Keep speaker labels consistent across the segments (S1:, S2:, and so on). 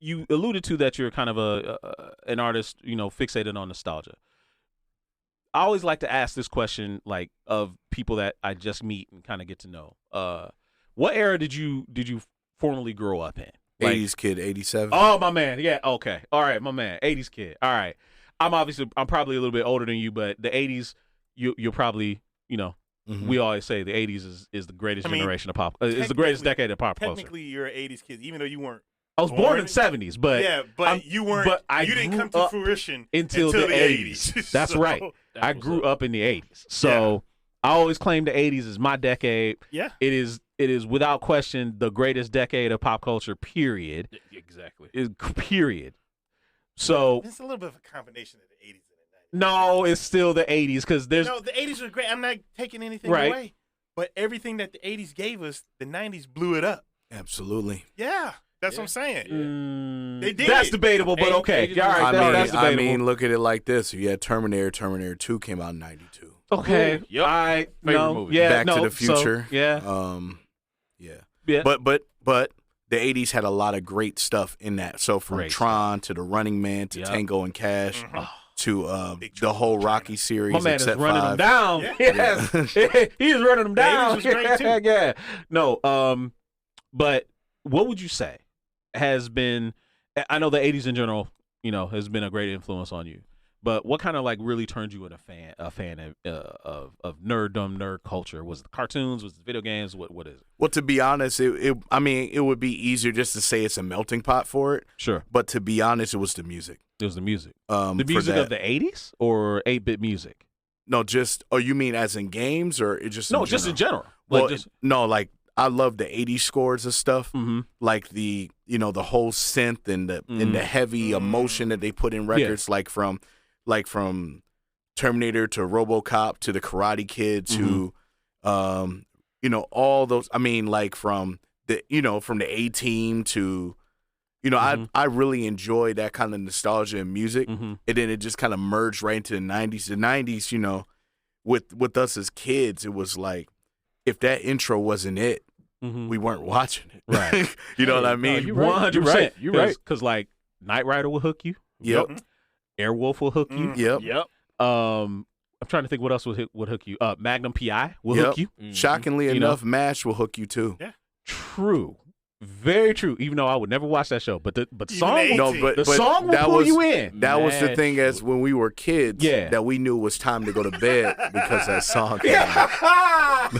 S1: you alluded to that you're kind of an artist, fixated on nostalgia. I always like to ask this question, like, of people that I just meet and kind of get to know. What era did you formally grow up in? Like,
S2: 80s kid, 87.
S1: Oh, my man. Yeah. Okay. All right, my man. 80s kid. All right. I'm probably a little bit older than you, but the 80s, you'll probably, we always say the 80s is the greatest generation of pop. Is the greatest decade of pop culture.
S3: Technically, you're an 80s kid, even though you weren't.
S1: I was born in the 70s, but
S3: you weren't. But you didn't come to fruition
S1: until the 80s. That's right. I grew up in the 80s, so I always claim the 80s is my decade.
S3: Yeah,
S1: it is without question the greatest decade of pop culture. Period.
S4: Exactly.
S1: Period. So
S3: it's a little bit of a combination of the 80s and the 90s.
S1: No, it's still the 80s because there's
S3: the 80s were great. I'm not taking anything away, but everything that the 80s gave us, the 90s blew it up.
S2: Absolutely.
S3: Yeah. That's what I'm saying. They did.
S1: That's debatable, but okay. All right, that's debatable.
S2: I mean, look at it like this. You had Terminator. Terminator 2 came out in 92.
S1: Okay.
S4: Yep.
S1: Movie.
S2: Back to the Future.
S1: So,
S2: yeah. But the 80s had a lot of great stuff in that. So from Tron to The Running Man to Tango and Cash to the whole Rocky series.
S1: My man is running them down. Yeah. Yes. He's running them down.
S3: The 80s was great too.
S1: Yeah. No, but what would you say has been, I know the 80s in general, has been a great influence on you, but what kind of like really turned you into a fan of nerddom, nerd culture? Was it the cartoons? Was it the video games? What is it?
S2: Well, to be honest, it would be easier just to say it's a melting pot for it.
S1: Sure.
S2: But to be honest, it was the music.
S1: It was the music. The music of the 80s or 8-bit music?
S2: No, you mean as in games or it just
S1: No, just in general.
S2: Well, I love the 80s scores and stuff, like the whole synth and the heavy emotion that they put in records, like from Terminator to RoboCop to the Karate Kid to all those. I mean, like from the A-Team to I really enjoy that kind of nostalgia in music, and then it just kind of merged right into the 90s. The 90s, with us as kids, it was like, if that intro wasn't it, we weren't watching it.
S1: Right.
S2: You know what I mean?
S1: You're 100%. You're right. Because like Knight Rider will hook you.
S2: Yep.
S1: Airwolf will hook you.
S2: Yep.
S1: I'm trying to think what else would hook you. Magnum PI will hook you.
S2: Shockingly enough, MASH will hook you too.
S3: Yeah.
S1: True. Very true. Even though I would never watch that show, but the song, song will
S2: that
S1: pull
S2: was,
S1: you in.
S2: That was the thing, as when we were kids, that we knew it was time to go to bed because that song came out.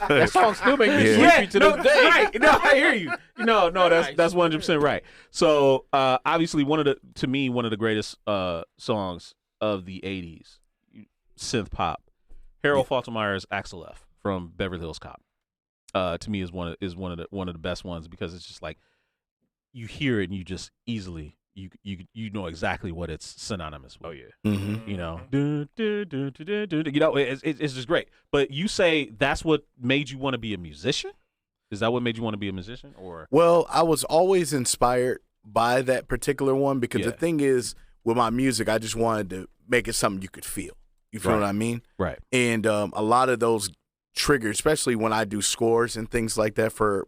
S4: That song still makes me sleepy to this day.
S1: Right? No, I hear you. No, that's 100% right. So obviously, one of the greatest songs of the '80s, synth pop, Harold Faltermeyer's "Axel F" from Beverly Hills Cop. To me is one of the best ones because it's just like you hear it and you just easily you know exactly what it's synonymous with.
S4: Oh yeah.
S1: It's just great. But you say that's what made you want to be a musician? Is that what made you want to be a musician? Or
S2: well, I was always inspired by that particular one because the thing is with my music, I just wanted to make it something you could feel. You feel what I mean?
S1: Right.
S2: And a lot of those trigger, especially when I do scores and things like that for,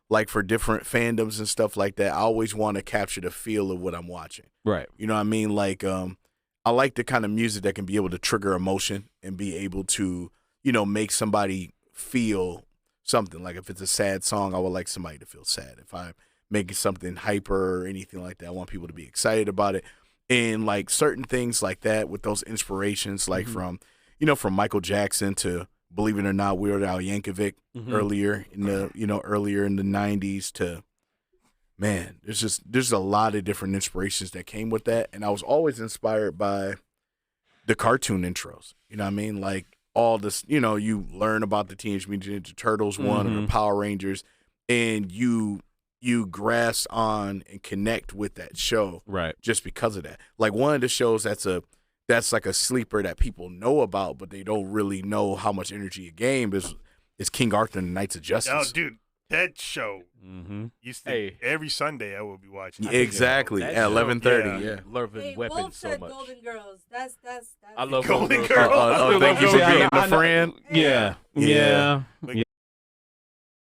S2: like for different fandoms and stuff like that, I always want to capture the feel of what I'm watching.
S1: Right.
S2: You know what I mean? Like, I like the kind of music that can be able to trigger emotion and be able to, make somebody feel something. Like if it's a sad song, I would like somebody to feel sad. If I'm making something hyper or anything like that, I want people to be excited about it. And like certain things like that with those inspirations, like from Michael Jackson to, believe it or not, Weird Al Yankovic earlier in the 90s to, man, there's a lot of different inspirations that came with that. And I was always inspired by the cartoon intros. You know what I mean? Like all this, you learn about the Teenage Mutant Ninja Turtles one or the Power Rangers, and you grasp on and connect with that show just because of that. Like one of the shows that's like a sleeper that people know about, but they don't really know how much energy it gave is King Arthur and the Knights of Justice.
S3: Oh, dude, that show used to every Sunday I will be watching.
S2: Exactly, at 11:30. Yeah.
S4: Loving weapons
S5: Wolf
S4: so
S5: said
S4: much.
S5: Golden Girls. That's
S4: I love
S3: Golden
S4: Girls.
S3: Girls.
S2: Thank you for being my friend.
S1: Yeah.